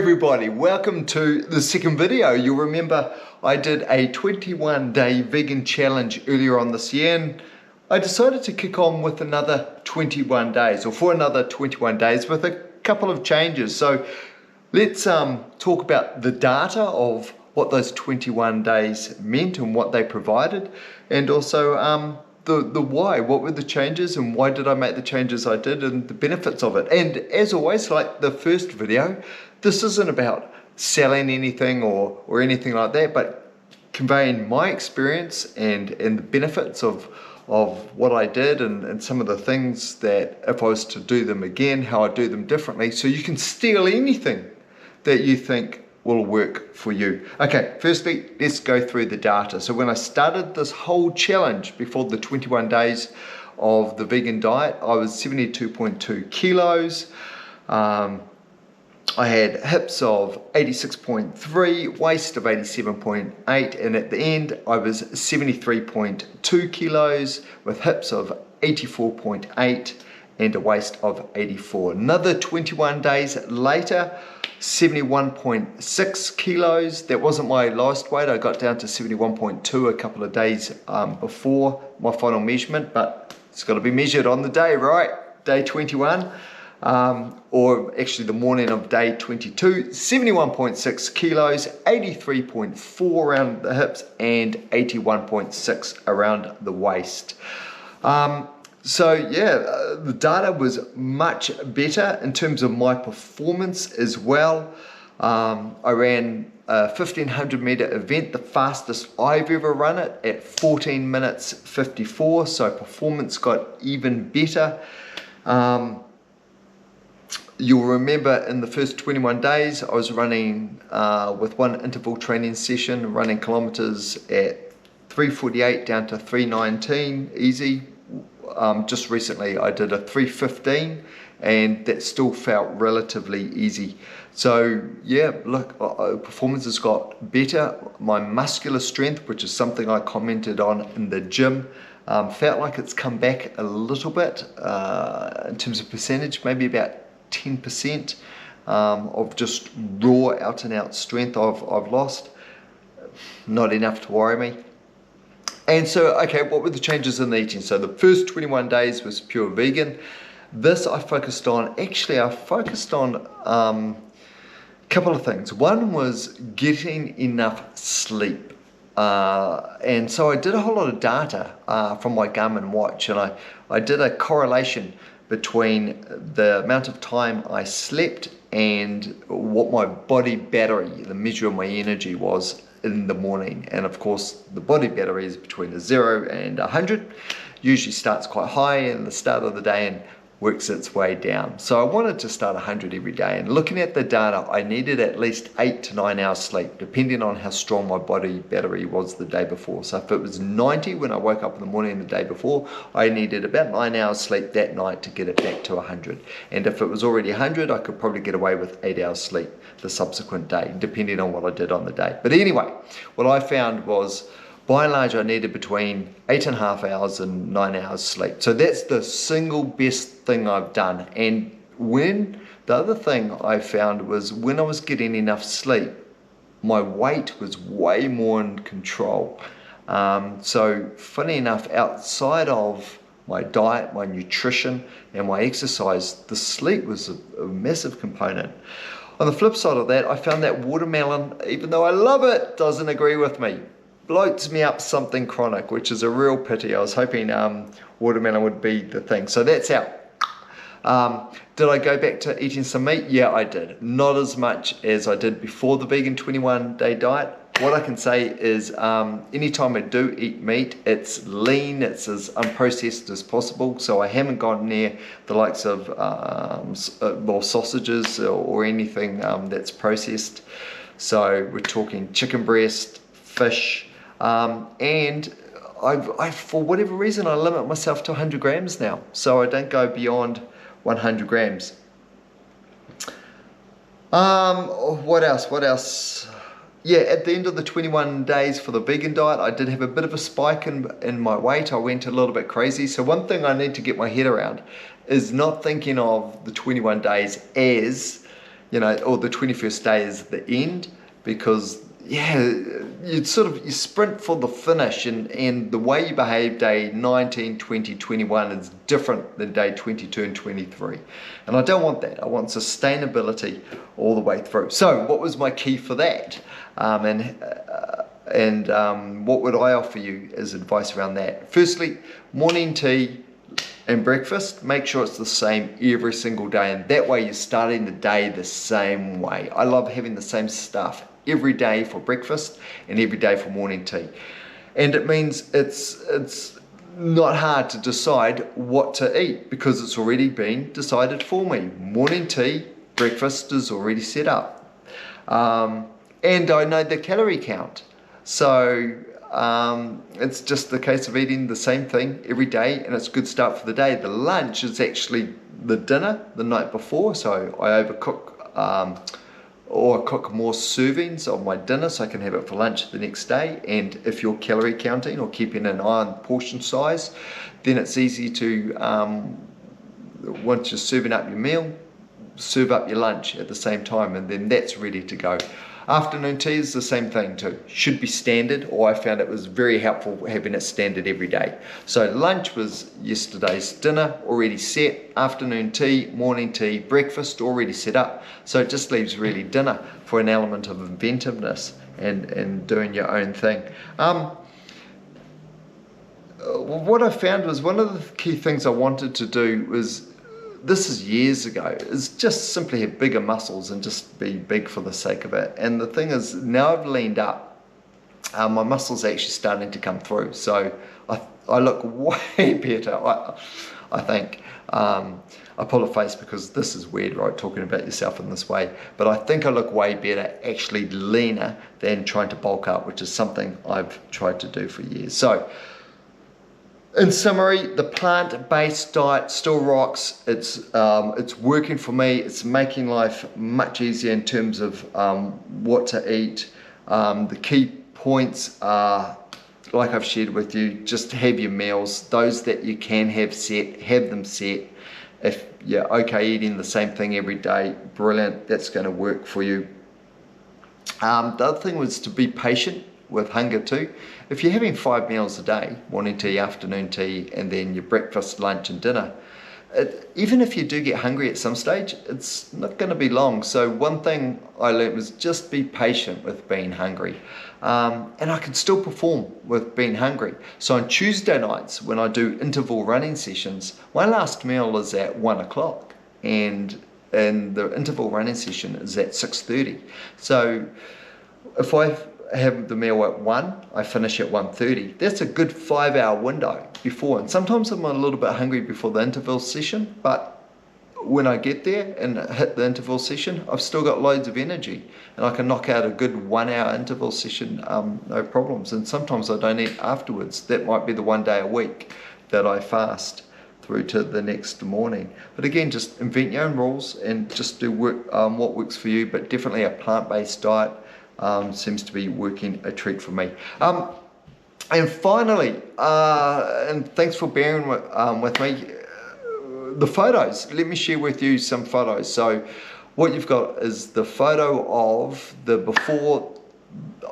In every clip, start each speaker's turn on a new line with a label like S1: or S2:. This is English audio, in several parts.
S1: Everybody, welcome to the second video. You'll remember I did a 21-day vegan challenge earlier on this year, and I decided to kick on with another 21 days, or for another 21 days with a couple of changes. So let's talk about the data of what those 21 days meant and what they provided, and also the why. What were the changes and why did I make the changes I did, and the benefits of it. And as always, like the first video, this isn't about selling anything or anything like that, but conveying my experience and the benefits of what I did and some of the things that if I was to do them again, how I do them differently, so you can steal anything that you think will work for you. Okay, firstly, let's go through the data. So when I started this whole challenge before the 21 days of the vegan diet, I was 72.2 kilos. I had hips of 86.3, waist of 87.8, and at the end I was 73.2 kilos with hips of 84.8 and a waist of 84. Another 21 days later, 71.6 kilos. That wasn't my lowest weight. I got down to 71.2 a couple of days before my final measurement, but it's got to be measured on the day, right? Day 21. Or actually the morning of day 22, 71.6 kilos, 83.4 around the hips and 81.6 around the waist. So yeah, the data was much better in terms of my performance as well. I ran a 1500 meter event, the fastest I've ever run it, at 14 minutes 54, so performance got even better. You'll remember in the first 21 days I was running with one interval training session, running kilometers at 3:48 down to 3:19 easy. Just recently I did a 3:15 and that still felt relatively easy. So yeah, look, performance has got better. My muscular strength, which is something I commented on in the gym, felt like it's come back a little bit in terms of percentage, maybe about 10% of just raw out and out strength I've lost. Not enough to worry me. And so, okay, what were the changes in the eating? So the first 21 days was pure vegan. This I focused on a couple of things. One was getting enough sleep. And so I did a whole lot of data from my Garmin watch, and I did a correlation between the amount of time I slept and what my body battery, the measure of my energy, was in the morning. And of course the body battery is between 0 and 100, usually starts quite high in the start of the day and works its way down. So I wanted to start 100 every day, and looking at the data I needed at least 8 to 9 hours sleep depending on how strong my body battery was the day before. So if it was 90 when I woke up in the morning the day before, I needed about 9 hours sleep that night to get it back to 100. And if it was already 100, I could probably get away with 8 hours sleep the subsequent day depending on what I did on the day. But anyway, what I found was, by and large, I needed between 8.5 hours and 9 hours sleep. So that's the single best thing I've done. And the other thing I found was when I was getting enough sleep, my weight was way more in control. So funny enough, outside of my diet, my nutrition, and my exercise, the sleep was a massive component. On the flip side of that, I found that watermelon, even though I love it, doesn't agree with me. Bloats me up something chronic, which is a real pity. I was hoping watermelon would be the thing. So that's out. Did I go back to eating some meat? Yeah, I did. Not as much as I did before the vegan 21-day diet. What I can say is anytime I do eat meat, it's lean, it's as unprocessed as possible. So I haven't gone near the likes of sausages or anything that's processed. So we're talking chicken breast, fish, and I for whatever reason I limit myself to 100 grams now, so I don't go beyond 100 grams. What else? Yeah, at the end of the 21 days for the vegan diet, I did have a bit of a spike in my weight. I went a little bit crazy. So one thing I need to get my head around is not thinking of the 21 days as or the 21st day is the end, because you sprint for the finish, and the way you behave day 19, 20, 21 is different than day 22 and 23. And I don't want that. I want sustainability all the way through. So what was my key for that? And what would I offer you as advice around that? Firstly, morning tea and breakfast, make sure it's the same every single day, and that way you're starting the day the same way. I love having the same stuff every day for breakfast and every day for morning tea. And it means it's not hard to decide what to eat, because it's already been decided for me. Morning tea, breakfast is already set up. And I know the calorie count. So it's just the case of eating the same thing every day, and it's a good start for the day. The lunch is actually the dinner the night before, so I overcook or cook more servings of my dinner so I can have it for lunch the next day. And if you're calorie counting or keeping an eye on portion size, then it's easy to, once you're serving up your meal, serve up your lunch at the same time, and then that's ready to go. Afternoon tea is the same thing too. Should be standard, or I found it was very helpful having it standard every day. So lunch was yesterday's dinner already set, afternoon tea, morning tea, breakfast already set up. So it just leaves really dinner for an element of inventiveness and doing your own thing. What I found was one of the key things I wanted to do was, this is years ago, is just simply have bigger muscles and just be big for the sake of it. And the thing is, now I've leaned up, my muscles are actually starting to come through. So I look way better, I think. I pull a face because this is weird, right, talking about yourself in this way. But I think I look way better, actually leaner, than trying to bulk up, which is something I've tried to do for years. So, in summary, the plant-based diet still rocks. It's working for me. It's making life much easier in terms of what to eat. The key points are, like I've shared with you, just have your meals. Those that you can have set, have them set. If you're okay eating the same thing every day, brilliant. That's going to work for you. The other thing was to be patient with hunger too. If you're having 5 meals a day, morning tea, afternoon tea, and then your breakfast, lunch and dinner, even if you do get hungry at some stage, it's not going to be long. So one thing I learned was just be patient with being hungry. And I can still perform with being hungry. So on Tuesday nights, when I do interval running sessions, my last meal is at 1 o'clock, and the interval running session is at 6:30. So if I have the meal at 1, I finish at 1:30. That's a good 5-hour window before. And sometimes I'm a little bit hungry before the interval session, but when I get there and hit the interval session, I've still got loads of energy, and I can knock out a good 1-hour interval session, no problems. And sometimes I don't eat afterwards. That might be the 1 day a week that I fast through to the next morning. But again, just invent your own rules and just do what works for you. But definitely a plant-based diet seems to be working a treat for me. And finally, and thanks for bearing with me, the photos. Let me share with you some photos. So what you've got is the photo of the before,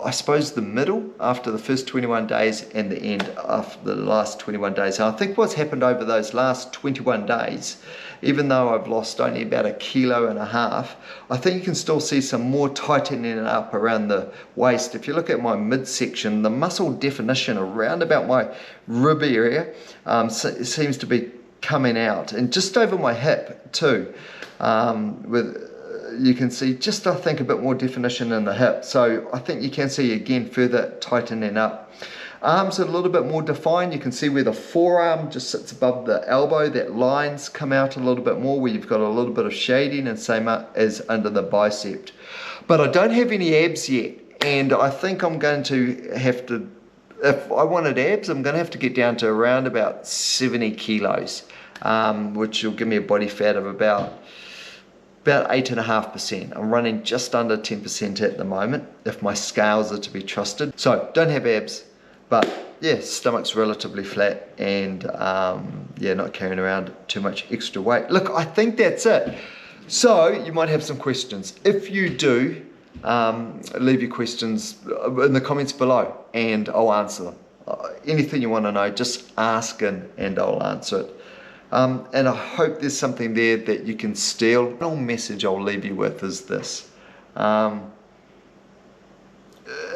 S1: I suppose the middle, after the first 21 days, and the end after the last 21 days. And I think what's happened over those last 21 days, even though I've lost only about 1.5 kilos, I think you can still see some more tightening up around the waist. If you look at my midsection, the muscle definition around about my rib area seems to be coming out, and just over my hip too, you can see just, I think, a bit more definition in the hip. So I think you can see again further tightening up. Arms are a little bit more defined. You can see where the forearm just sits above the elbow, that lines come out a little bit more, where you've got a little bit of shading, and same as under the bicep. But I don't have any abs yet, and I think I'm going to have to, if I wanted abs, I'm going to have to get down to around about 70 kilos, which will give me a body fat of about 8.5%. I'm running just under 10% at the moment, if my scales are to be trusted. So don't have abs, but yeah, stomach's relatively flat, and yeah, not carrying around too much extra weight. Look, I think that's it. So you might have some questions. If you do, leave your questions in the comments below and I'll answer them. Anything you want to know, just ask and I'll answer it. And I hope there's something there that you can steal. The final message I'll leave you with is this. In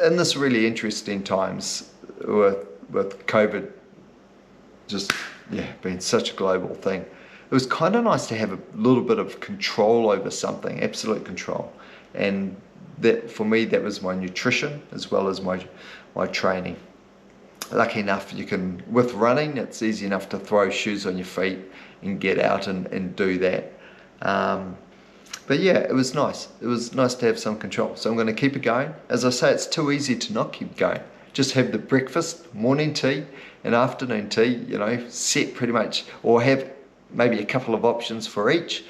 S1: this really interesting times with COVID just being such a global thing, it was kind of nice to have a little bit of control over something, absolute control. And that, for me, that was my nutrition as well as my training. Lucky enough, you can, with running, it's easy enough to throw shoes on your feet and get out and do that. But yeah, it was nice. It was nice to have some control. So I'm going to keep it going. As I say, it's too easy to not keep going. Just have the breakfast, morning tea and afternoon tea, set pretty much, or have maybe a couple of options for each.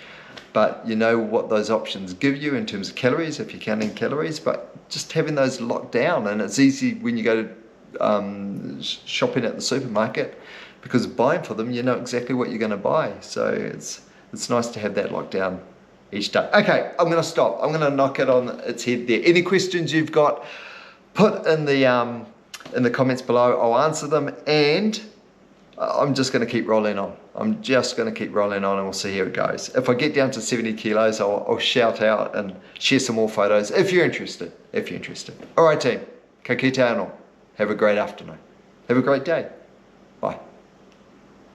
S1: But you know what those options give you in terms of calories, if you're counting calories, but just having those locked down. And it's easy when you go to shopping at the supermarket, because buying for them, you know exactly what you're going to buy. So it's nice to have that locked down each day. Okay, I'm going to stop. I'm going to knock it on its head there. Any questions you've got, put in the comments below. I'll answer them, and I'm just going to keep rolling on. I'm just going to keep rolling on, and we'll see how it goes. If I get down to 70 kilos, I'll shout out and share some more photos if you're interested. All right, team. Ka kite anō. Have a great afternoon. Have a great day.